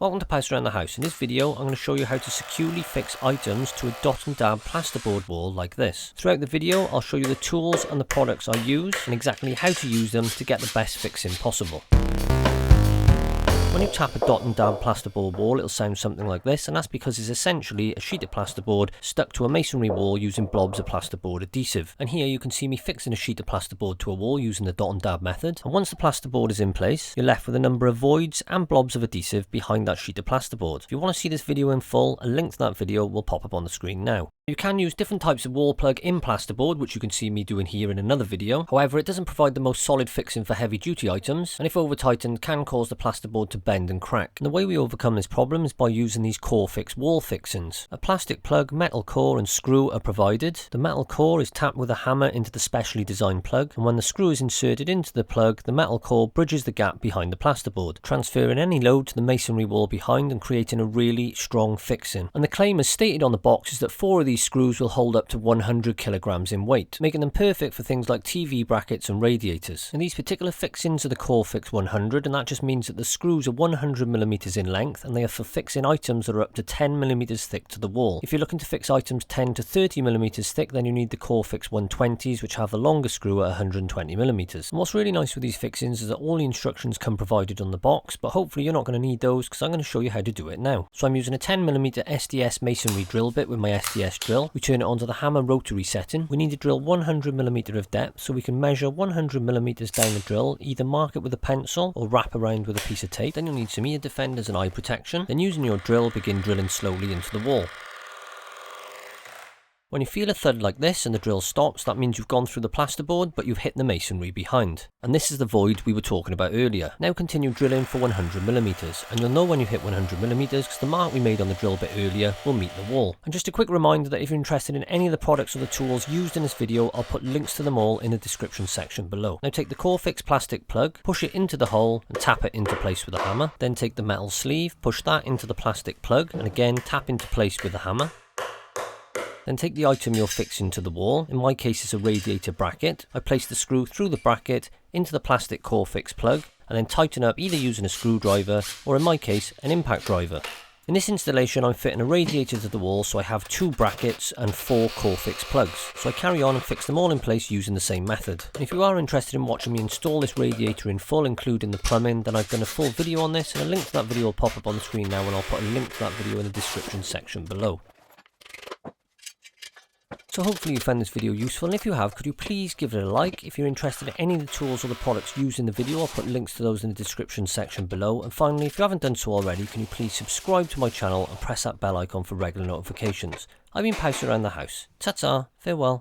Welcome to POUSE Around the House. In this video, I'm going to show you how to securely fix items to a dot and dab plasterboard wall like this. Throughout the video, I'll show you the tools and the products I use and exactly how to use them to get the best fixing possible. When you tap a dot and dab plasterboard wall, it'll sound something like this, and that's because it's essentially a sheet of plasterboard stuck to a masonry wall using blobs of plasterboard adhesive. And here you can see me fixing a sheet of plasterboard to a wall using the dot and dab method. And once the plasterboard is in place, you're left with a number of voids and blobs of adhesive behind that sheet of plasterboard. If you want to see this video in full, a link to that video will pop up on the screen now. You can use different types of wall plug in plasterboard, which you can see me doing here in another video. However, it doesn't provide the most solid fixing for heavy duty items, and if over tightened can cause the plasterboard to bend and crack. And the way we overcome this problem is by using these Corefix wall fixings. A plastic plug, metal core and screw are provided. The metal core is tapped with a hammer into the specially designed plug, and when the screw is inserted into the plug, the metal core bridges the gap behind the plasterboard, transferring any load to the masonry wall behind and creating a really strong fixing. And the claim as stated on the box is that 4 of these screws will hold up to 100 kilograms in weight, making them perfect for things like TV brackets and radiators. And these particular fixings are the Corefix 100, and that just means that the screws are 100mm in length, and they are for fixing items that are up to 10mm thick to the wall. If you're looking to fix items 10 to 30mm thick, then you need the Corefix 120s, which have a longer screw at 120mm. And what's really nice with these fixings is that all the instructions come provided on the box, but hopefully you're not going to need those because I'm going to show you how to do it now. So I'm using a 10mm SDS masonry drill bit with my SDS drill. We turn it onto the hammer rotary setting. We need to drill 100mm of depth, so we can measure 100mm down the drill, either mark it with a pencil or wrap around with a piece of tape. Then you'll need some ear defenders and eye protection. Then using your drill, begin drilling slowly into the wall. When you feel a thud like this and the drill stops, that means you've gone through the plasterboard, but you've hit the masonry behind. And this is the void we were talking about earlier. Now continue drilling for 100mm, and you'll know when you hit 100mm because the mark we made on the drill bit earlier will meet the wall. And just a quick reminder that if you're interested in any of the products or the tools used in this video, I'll put links to them all in the description section below. Now take the Corefix plastic plug, push it into the hole and tap it into place with a hammer. Then take the metal sleeve, push that into the plastic plug, and again tap into place with a hammer. Then take the item you're fixing to the wall. In my case it's a radiator bracket. I place the screw through the bracket into the plastic Corefix plug and then tighten up either using a screwdriver or in my case an impact driver. In this installation I'm fitting a radiator to the wall, so I have 2 brackets and 4 Corefix plugs. So I carry on and fix them all in place using the same method. And if you are interested in watching me install this radiator in full, including the plumbing, then I've done a full video on this, and a link to that video will pop up on the screen now, and I'll put a link to that video in the description section below. So hopefully you found this video useful, and if you have, could you please give it a like. If you're interested in any of the tools or the products used in the video, I'll put links to those in the description section below. And finally, if you haven't done so already, can you please subscribe to my channel and press that bell icon for regular notifications. I've been POUSE Around the House. Ta-ta, farewell.